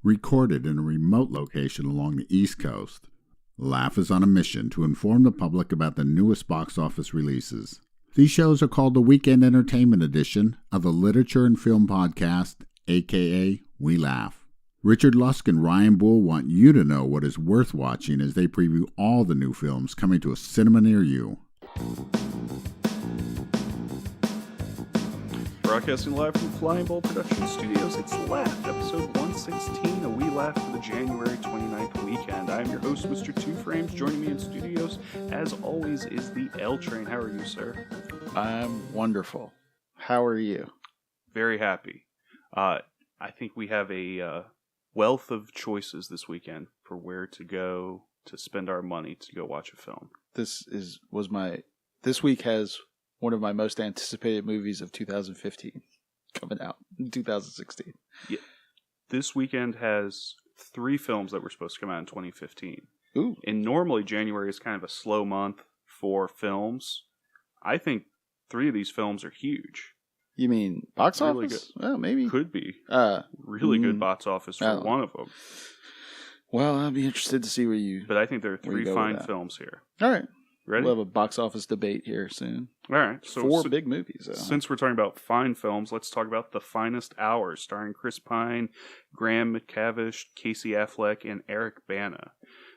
recorded in a remote location along the East Coast. LaF is on a mission to inform the public about the newest box office releases. These shows are called the Weekend Entertainment Edition of the Literature and Film Podcast, aka Wee LaF. Richard Lusk and Ryan Bull want you to know what is worth watching as they preview all the new films coming to a cinema near you. Broadcasting live from Flying Bowl Production Studios, it's LaF, episode 116, a Wee LaF for the January 29th weekend. I'm your host, Mr. Two Frames. Joining me in studios, as always, is the L Train. How are you, sir? I'm wonderful. How are you? Very happy. I think we have a wealth of choices this weekend for where to go to spend our money to go watch a film. This week has one of my most anticipated movies of 2015 coming out in 2016. Yeah. This weekend has 3 films that were supposed to come out in 2015. Ooh. And normally January is kind of a slow month for films. I think 3 of these films are huge. You mean box really office? Well, maybe. Could be. Really good box office for one of them. Well, I'll be interested to see where you... But I think there are 3 fine films here. All right. Ready? We'll have a box office debate here soon. All right. So 4 big movies, though. Since we're talking about fine films, let's talk about The Finest Hours, starring Chris Pine, Graham McTavish, Casey Affleck, and Eric Bana.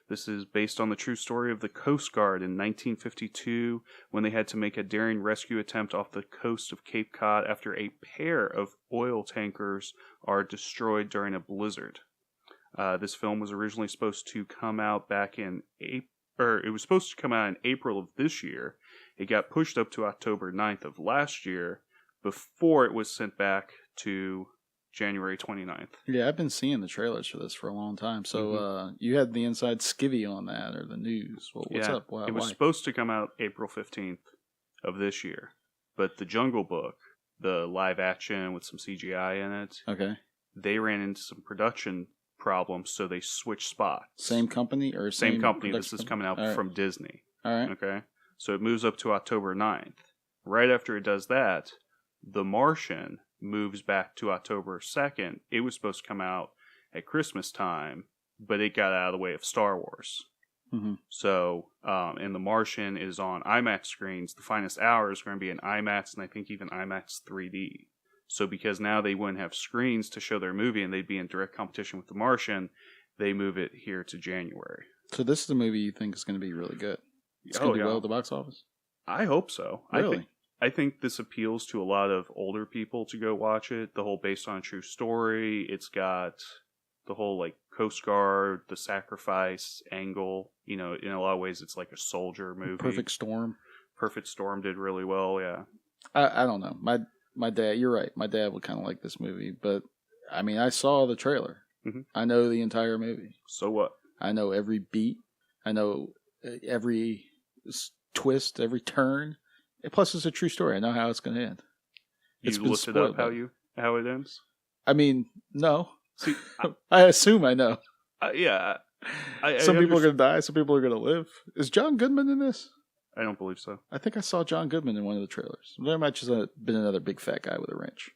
This is based on the true story of the Coast Guard in 1952 when they had to make a daring rescue attempt off the coast of Cape Cod after a pair of oil tankers are destroyed during a blizzard. This film was originally supposed to come out back in it was supposed to come out in April of this year. It got pushed up to October 9th of last year before it was sent back to January 29th. Yeah, I've been seeing the trailers for this for a long time. So you had the inside skivvy on that, or the news. Well, what's up? It was supposed to come out April 15th of this year. But The Jungle Book, the live action with some CGI in it, okay, they ran into some production problems, so they switched spots. Same company or same company? This is coming out from Disney. All right. Okay. So it moves up to October 9th. Right after it does that, The Martian moves back to October 2nd. It was supposed to come out at Christmas time, but it got out of the way of Star Wars. Mm-hmm. So, and The Martian is on IMAX screens. The Finest Hours is going to be in IMAX, and I think even IMAX 3D. So because now they wouldn't have screens to show their movie and they'd be in direct competition with The Martian, they move it here to January. So this is a movie you think is going to be really good? It's going to do well at the box office? I hope so. Really? I think this appeals to a lot of older people to go watch it. The whole based on a true story. It's got the whole like Coast Guard, the sacrifice angle. You know, in a lot of ways it's like a soldier movie. Perfect Storm. Perfect Storm did really well, yeah. I don't know. My dad, you're right. My dad would kind of like this movie, but I mean, I saw the trailer. Mm-hmm. I know the entire movie. So what? I know every beat. I know every twist, every turn. And plus, it's a true story. I know how it's going to end. You looked it up how it ends? I mean, no. See, I assume I know. Yeah. Some people are going to die. Some people are going to live. Is John Goodman in this? I don't believe so. I think I saw John Goodman in one of the trailers. There might just have been another big fat guy with a wrench.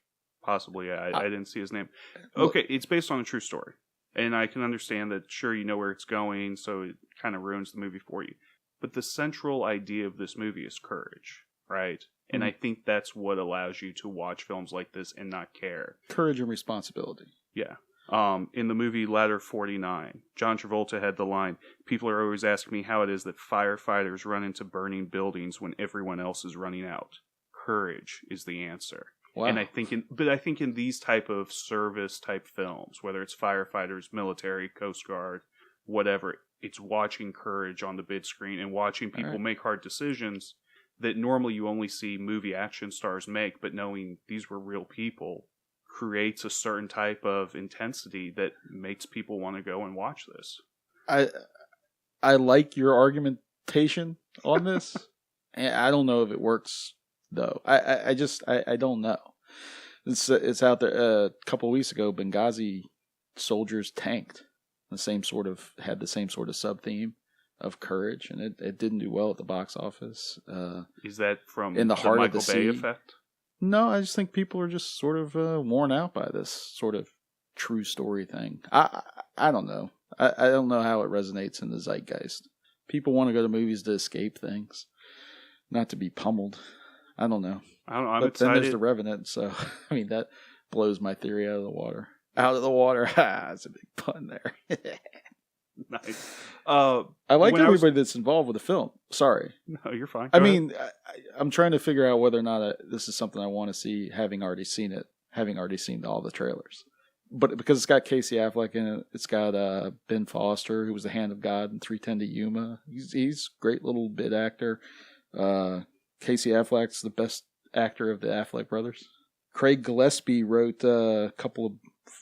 Possibly, yeah. I didn't see his name. Okay, it's based on a true story. And I can understand that, sure, you know where it's going, so it kind of ruins the movie for you. But the central idea of this movie is courage, right? And I think that's what allows you to watch films like this and not care. Courage and responsibility. Yeah. In the movie Ladder 49, John Travolta had the line, "People are always asking me how it is that firefighters run into burning buildings when everyone else is running out. Courage is the answer." Wow. And I think in these type of service type films, whether it's firefighters, military, Coast Guard, whatever, it's watching courage on the big screen and watching people make hard decisions that normally you only see movie action stars make, but knowing these were real people creates a certain type of intensity that makes people want to go and watch this. I like your argumentation on this. And I don't know if it works though. I don't know. It's out there. A couple of weeks ago, Benghazi soldiers tanked had the same sort of sub theme of courage, and it didn't do well at the box office. Is that from in the heart Michael of the Bay sea effect? No, I just think people are just sort of worn out by this sort of true story thing. I don't know. I don't know how it resonates in the zeitgeist. People want to go to movies to escape things, not to be pummeled. I don't know. I'm but excited. Then there's The Revenant, so I mean that blows my theory out of the water. Out of the water. That's a big pun there. Nice. I like everybody that's involved with the film. Sorry. No, you're fine. I mean, I'm trying to figure out whether or not this is something I want to see, having already seen it, having already seen all the trailers. But because it's got Casey Affleck in it, it's got Ben Foster, who was the Hand of God in 3:10 to Yuma. He's a great little bit actor. Casey Affleck's the best actor of the Affleck brothers. Craig Gillespie wrote a couple of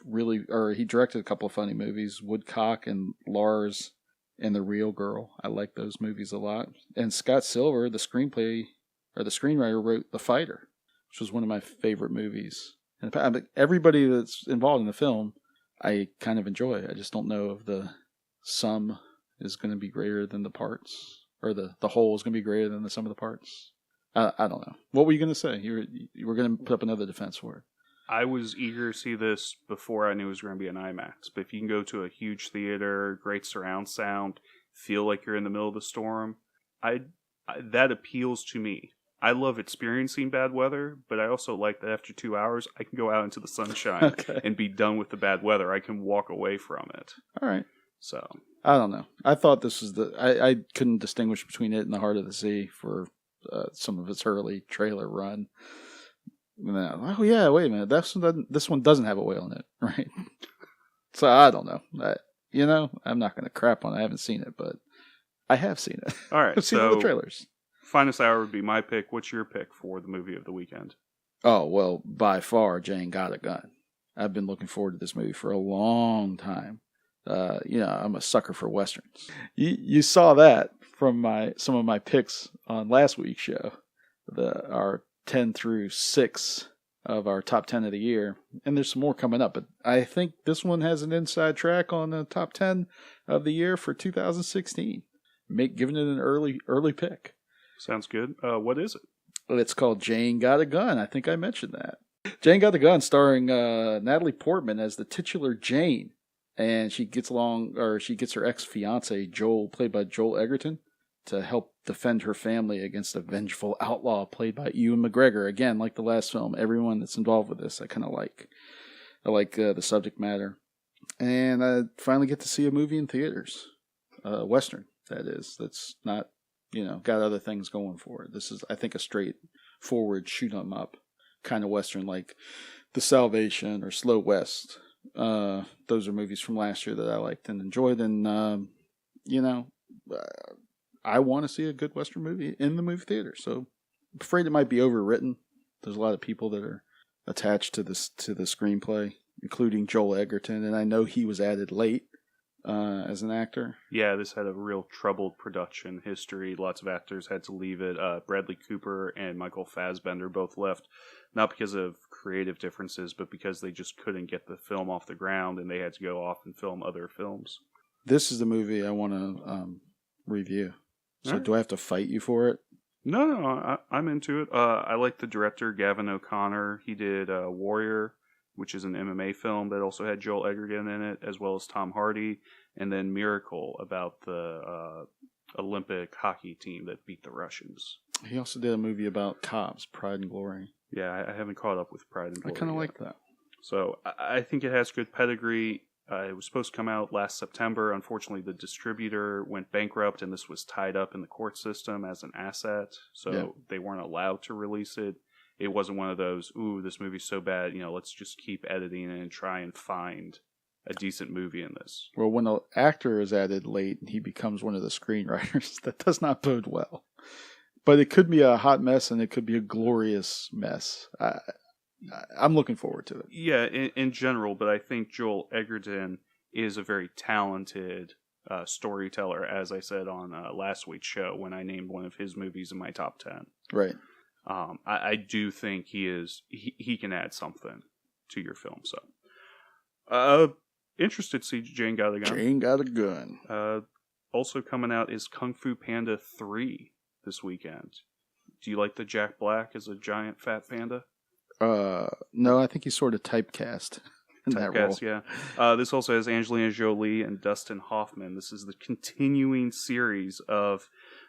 he directed a couple of funny movies, Woodcock and Lars and The Real Girl. I like those movies a lot. And Scott Silver, the screenwriter, wrote The Fighter, which was one of my favorite movies. And everybody that's involved in the film, I kind of enjoy. I just don't know if the sum is going to be greater than the parts, or the whole is going to be greater than the sum of the parts. I don't know. What were you going to say? You were going to put up another defense for it. I was eager to see this before I knew it was going to be an IMAX. But if you can go to a huge theater, great surround sound, feel like you're in the middle of the storm, that appeals to me. I love experiencing bad weather, but I also like that after 2 hours, I can go out into the sunshine and be done with the bad weather. I can walk away from it. All right. So I don't know. I thought this was I couldn't distinguish between it and The Heart of the Sea for some of its early trailer run. And then, oh yeah, wait a minute. This one doesn't have oil in it, right? So I don't know. I'm not going to crap on it. I haven't seen it, but I have seen it. All right. I've seen all the trailers. Finest Hour would be my pick. What's your pick for the movie of the weekend? Oh, well, by far, Jane Got a Gun. I've been looking forward to this movie for a long time. I'm a sucker for Westerns. You saw that from some of my picks on last week's show. Our 10 through 6 of our top 10 of the year. And there's some more coming up. But I think this one has an inside track on the top 10 of the year for 2016. Giving it an early pick. Sounds good. What is it? It's called Jane Got a Gun. I think I mentioned that. Jane Got a Gun, starring Natalie Portman as the titular Jane. And she gets her ex-fiance, Joel, played by Joel Edgerton, to help defend her family against a vengeful outlaw played by Ewan McGregor. Again, like the last film, everyone that's involved with this, I kind of like. I like the subject matter. And I finally get to see a movie in theaters. Western, that is. That's not, got other things going for it. This is, I think, a straightforward shoot-'em-up kind of Western, like The Salvation or Slow West. Those are movies from last year that I liked and enjoyed. And, I want to see a good Western movie in the movie theater. So I'm afraid it might be overwritten. There's a lot of people that are attached to the screenplay, including Joel Edgerton. And I know he was added late as an actor. Yeah, this had a real troubled production history. Lots of actors had to leave it. Bradley Cooper and Michael Fassbender both left, not because of creative differences, but because they just couldn't get the film off the ground and they had to go off and film other films. This is the movie I want to review. So right. Do I have to fight you for it? No, I'm into it. I like the director, Gavin O'Connor. He did Warrior, which is an MMA film that also had Joel Edgerton in it, as well as Tom Hardy, and then Miracle, about the Olympic hockey team that beat the Russians. He also did a movie about cops, Pride and Glory. Yeah, I haven't caught up with Pride and Glory. I kind of like that. So I think it has good pedigree. It was supposed to come out last September. Unfortunately, the distributor went bankrupt, and this was tied up in the court system as an asset, so They weren't allowed to release it. It wasn't one of those, ooh, this movie's so bad, let's just keep editing it and try and find a decent movie in this. Well, when an actor is added late and he becomes one of the screenwriters, that does not bode well. But it could be a hot mess, and it could be a glorious mess. I'm looking forward to it. Yeah, in general, but I think Joel Edgerton is a very talented storyteller, as I said on last week's show when I named one of his movies in my top 10. Right. I do think he can add something to your film. So, interested to see Jane Got a Gun. Jane Got a Gun. Also coming out is Kung Fu Panda 3 this weekend. Do you like the Jack Black as a giant fat panda? No, I think he's sort of typecast. in that role. Typecast, yeah. This also has Angelina Jolie and Dustin Hoffman. This is the continuing series of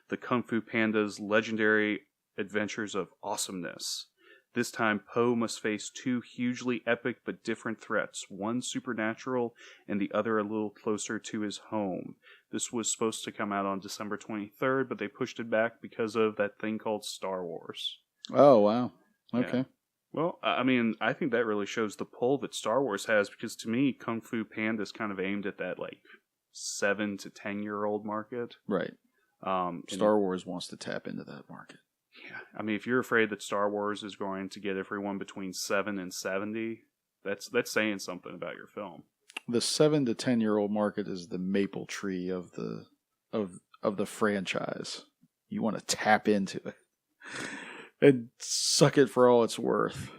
the Kung Fu Panda's legendary adventures of awesomeness. This time, Po must face two hugely epic but different threats, one supernatural and the other a little closer to his home. This was supposed to come out on December 23rd, but they pushed it back because of that thing called Star Wars. Oh, wow. Okay. Yeah. Well, I mean, I think that really shows the pull that Star Wars has, because to me, Kung Fu Panda is kind of aimed at that, 7 to 10-year-old market. Right. Star Wars wants to tap into that market. Yeah. I mean, if you're afraid that Star Wars is going to get everyone between 7 and 70, that's saying something about your film. The 7 to 10-year-old market is the maple tree of the franchise. You want to tap into it and suck it for all it's worth,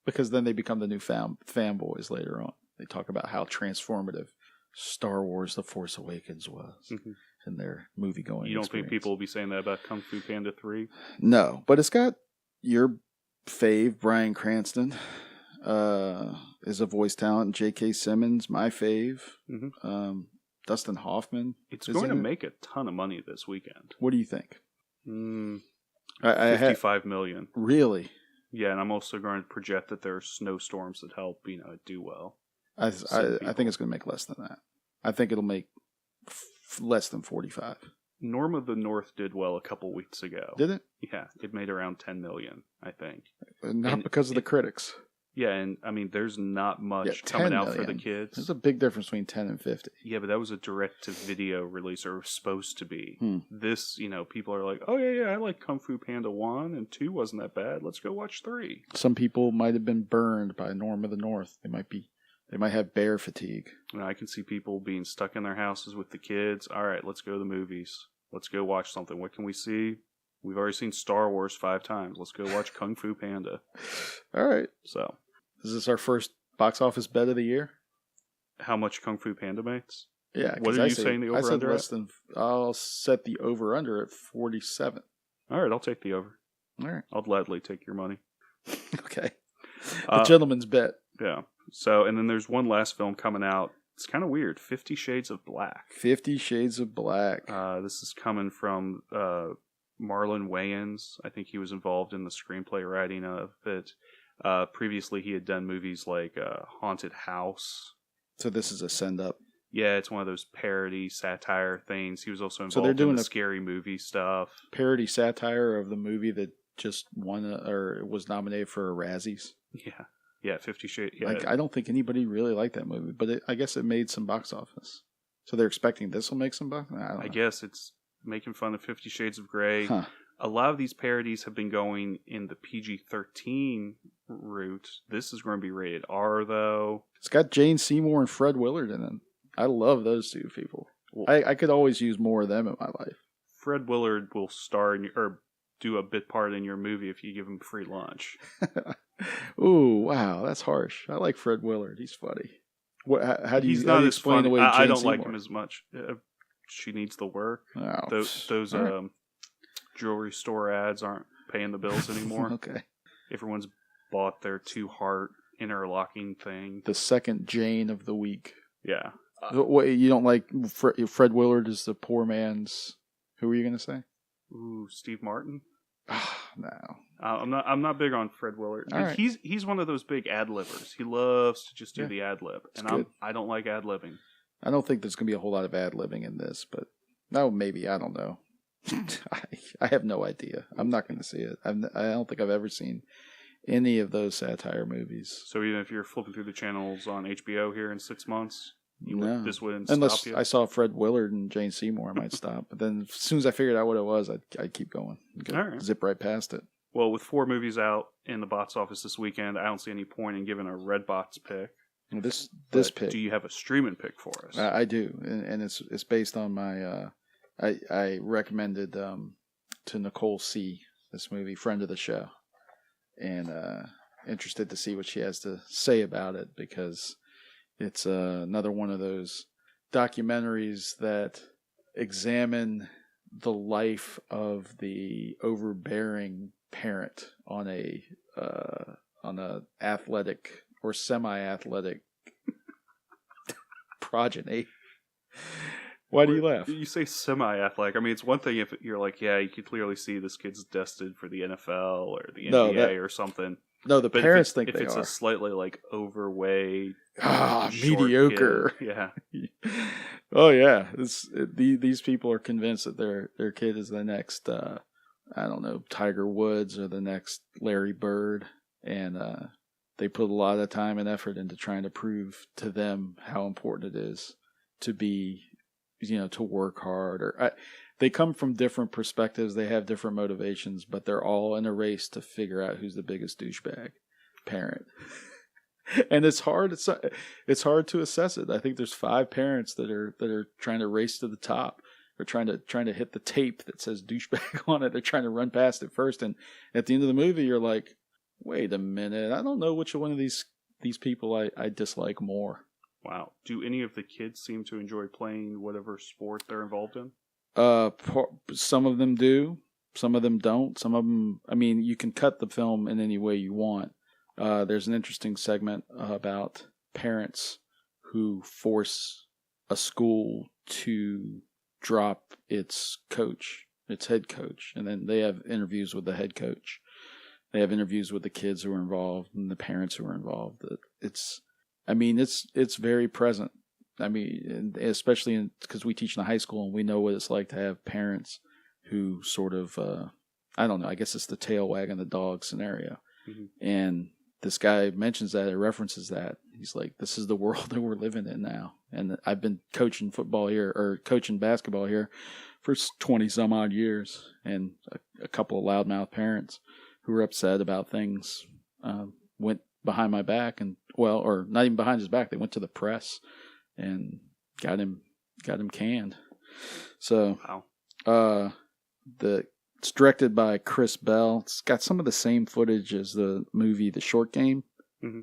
because then they become the new fanboys later on. They talk about how transformative Star Wars: The Force Awakens was in their movie going. You don't think people will be saying that about Kung Fu Panda 3? No, but it's got your fave, Bryan Cranston. Is a voice talent. J.K. Simmons, my fave. Dustin Hoffman. It's going to make a ton of money this weekend. What do you think? $55 million. Really? Yeah, and I'm also going to project that there are snowstorms that help, do well. I think it's going to make less than that. I think it'll make less than 45. Norm of the North did well a couple weeks ago. Did it? Yeah, it made around 10 million, I think. Not because of the critics. Yeah, and I mean, there's not much coming out for the kids. There's a big difference between 10 and 50. Yeah, but that was a direct-to-video release, or supposed to be. This, people are like, oh, yeah, I like Kung Fu Panda 1, and 2 wasn't that bad. Let's go watch 3. Some people might have been burned by Norm of the North. They might have bear fatigue. I can see people being stuck in their houses with the kids. All right, let's go to the movies. Let's go watch something. What can we see? We've already seen Star Wars 5 times. Let's go watch Kung Fu Panda. All right. So, is this our first box office bet of the year? How much Kung Fu Panda makes? Yeah. What are you saying the over-under at? I'll set the over-under at 47. All right, I'll take the over. All right. I'll gladly take your money. Okay. The gentleman's bet. Yeah. So, and then there's one last film coming out. It's kind of weird. 50 Shades of Black. 50 Shades of Black. This is coming from Marlon Wayans. I think he was involved in the screenplay writing of it. Previously, he had done movies like Haunted House. So this is a send-up. Yeah, it's one of those parody satire things. He was also involved in the scary movie stuff. Parody satire of the movie that just won or was nominated for a Razzies. Yeah. Yeah, 50 Shades. Yeah. I don't think anybody really liked that movie, but I guess it made some box office. So they're expecting this will make some box? I guess it's making fun of 50 Shades of Grey. Huh. A lot of these parodies have been going in the PG-13 route. This is going to be rated R, though. It's got Jane Seymour and Fred Willard in it. I love those two people. I could always use more of them in my life. Fred Willard will star in or do a bit part in your movie if you give him free lunch. Ooh, wow, that's harsh. I like Fred Willard. He's funny. How do you, He's not as explain funny. away I Jane don't Seymour? like him as much. She needs the work. Oh, those right. Jewelry store ads aren't paying the bills anymore. Okay. Everyone's bought their two-heart interlocking thing. The second Jane of the week. Yeah. Wait, you don't like Fred Willard is the poor man's... Who were you going to say? Ooh, Steve Martin? No. I'm not big on Fred Willard. Right. He's one of those big ad-libbers. He loves to just do the ad-lib. And I don't like ad-libbing. I don't think there's going to be a whole lot of ad-libbing in this, but... No, maybe. I don't know. I have no idea. I'm not going to see it. I don't think I've ever seen any of those satire movies. So even if you're flipping through the channels on HBO here in 6 months, this wouldn't Unless stop you? I saw Fred Willard and Jane Seymour, I might stop. But then as soon as I figured out what it was, I'd keep going. Zip right past it. Well, with 4 movies out in the box office this weekend, I don't see any point in giving a Redbox pick. This pick. Do you have a streaming pick for us? I do, and it's based on my. I recommended to Nicole C. this movie, friend of the show, and interested to see what she has to say about it, because it's another one of those documentaries that examine the life of the overbearing parent on a athletic or semi-athletic progeny. Why do you laugh? You say semi-athletic. I mean, it's one thing if you're like, yeah, you can clearly see this kid's destined for the NFL or the NBA or something. No, the but parents think if they it's are. a slightly like overweight, mediocre. Kid, yeah. Oh yeah, these people are convinced that their kid is the next, I don't know, Tiger Woods or the next Larry Bird, and they put a lot of time and effort into trying to prove to them how important it is to be, to work hard. They come from different perspectives. They have different motivations, but they're all in a race to figure out who's the biggest douchebag parent. And it's hard. It's hard to assess it. I think there's 5 parents that are trying to race to the top. They're trying to hit the tape that says douchebag on it. They're trying to run past it first. And at the end of the movie, you're like, wait a minute. I don't know which one of these people I dislike more. Wow. Do any of the kids seem to enjoy playing whatever sport they're involved in? Some of them do. Some of them don't. Some of them, I mean, you can cut the film in any way you want. There's an interesting segment about parents who force a school to drop its head coach, and then they have interviews with the head coach. They have interviews with the kids who are involved and the parents who are involved. It's very present. I mean, especially because we teach in the high school and we know what it's like to have parents who sort of, I don't know, I guess it's the tail wagging the dog scenario. Mm-hmm. And this guy mentions that, or references that. He's like, this is the world that we're living in now. And I've been coaching basketball here for 20 some odd years. And a couple of loudmouth parents who were upset about things went behind my back or not even behind his back. They went to the press and got him canned. So, wow. It's directed by Chris Bell. It's got some of the same footage as the movie The Short Game. Mm-hmm.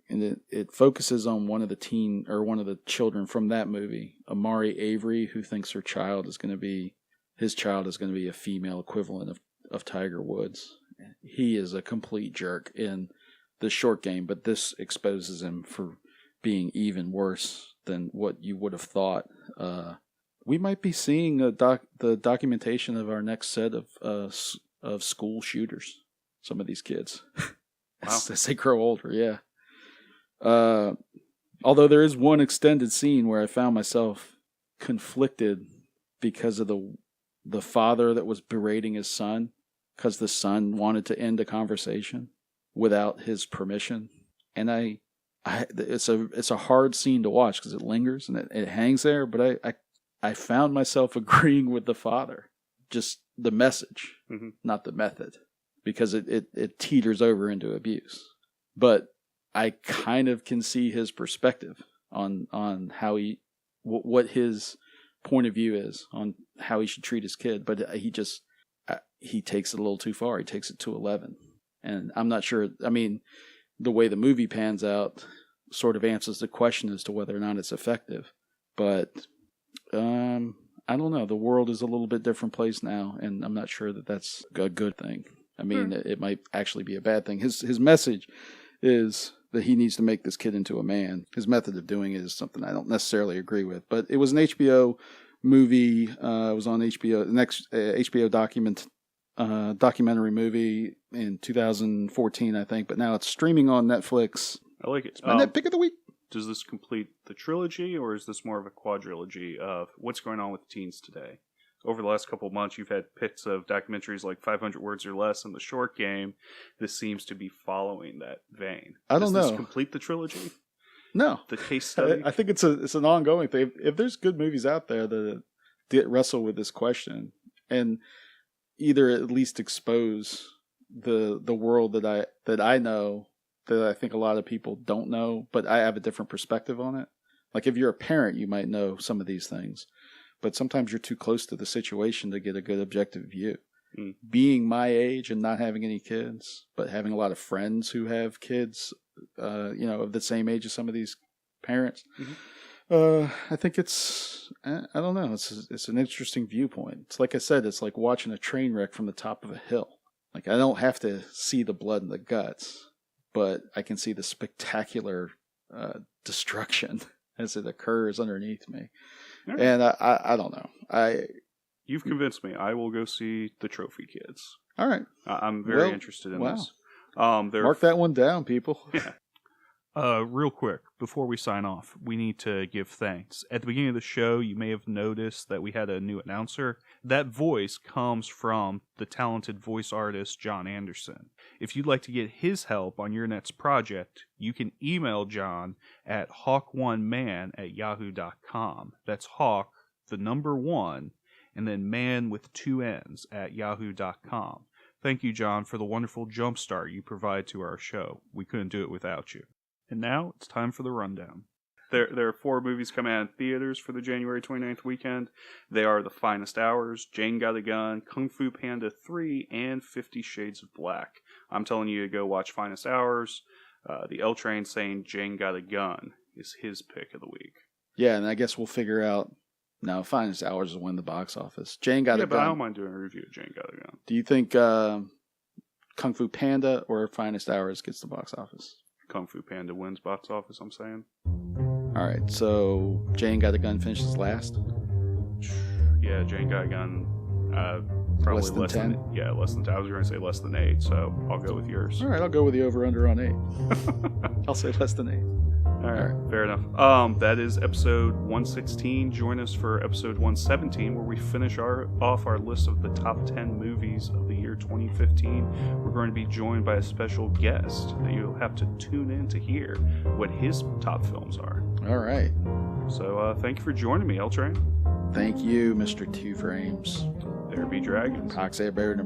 And it focuses on one of the children from that movie, Amari Avery, who thinks his child is going to be a female equivalent of Tiger Woods. He is a complete jerk in The Short Game, but this exposes him for being even worse than what you would have thought. We might be seeing the documentation of our next set of school shooters. Some of these kids, wow. as they grow older, yeah. Although there is one extended scene where I found myself conflicted because of the father that was berating his son because the son wanted to end a conversation without his permission, and it's a hard scene to watch because it lingers and it hangs there, but I found myself agreeing with the father, just the message, mm-hmm. not the method, because it teeters over into abuse. But I kind of can see his perspective on how what his point of view is on how he should treat his kid. But he takes it a little too far. He takes it to 11. And I'm not sure, I mean, the way the movie pans out sort of answers the question as to whether or not it's effective. But I don't know. The world is a little bit different place now, and I'm not sure that that's a good thing. I mean, it might actually be a bad thing. His message is that he needs to make this kid into a man. His method of doing it is something I don't necessarily agree with. But it was an HBO movie. It was on HBO, the next HBO documentary movie in 2014, I think. But now it's streaming on Netflix. I like it. It's my pick of the week. Does this complete the trilogy, or is this more of a quadrilogy of what's going on with teens today? Over the last couple of months, you've had picks of documentaries like 500 Words or Less and The Short Game. This seems to be following that vein. Does this complete the trilogy? No. The case study? I think it's an ongoing thing. If there's good movies out there that wrestle with this question and either at least expose the world that I know, that I think a lot of people don't know, but I have a different perspective on it. Like if you're a parent, you might know some of these things, but sometimes you're too close to the situation to get a good objective view. Mm. Being my age and not having any kids, but having a lot of friends who have kids, of the same age as some of these parents, mm-hmm. I think I don't know, it's an interesting viewpoint. It's like I said, it's like watching a train wreck from the top of a hill. Like I don't have to see the blood and the guts, but I can see the spectacular destruction. as it occurs underneath me. Right. And I don't know. You've convinced me. I will go see the Trophy Kids. All right. I'm very interested in this. Mark that one down, people. Yeah. Real quick, before we sign off, we need to give thanks. At the beginning of the show, you may have noticed that we had a new announcer. That voice comes from the talented voice artist John Anderson. If you'd like to get his help on your next project, you can email John at hawk1man@yahoo.com. That's hawk, the number 1, and then man with 2 N's at yahoo.com. Thank you, John, for the wonderful jumpstart you provide to our show. We couldn't do it without you. And now it's time for the rundown. There are 4 movies coming out in theaters for the January 29th weekend. They are The Finest Hours, Jane Got a Gun, Kung Fu Panda 3, and 50 Shades of Black. I'm telling you to go watch Finest Hours. The L Train saying Jane Got a Gun is his pick of the week. Yeah, and I guess we'll figure out. No, Finest Hours will win the box office. Jane Got a Gun. Yeah, but I don't mind doing a review of Jane Got a Gun. Do you think Kung Fu Panda or Finest Hours gets the box office? Kung Fu Panda wins box office, I'm saying. All right, so Jane Got a Gun finishes last? Yeah, Jane Got a Gun, probably less than 10? Yeah, less than 10. I was going to say less than 8, so I'll go with yours. All right, I'll go with the over-under on 8. I'll say less than 8. All right, fair enough. That is episode 116. Join us for episode 117, where we finish off our list of the top 10 movies of the year 2015. We're going to be joined by a special guest that you'll have to tune in to hear what his top films are. All right. So thank you for joining me, L Train. Thank you, Mr. Two Frames. There be dragons. Oxair Bear.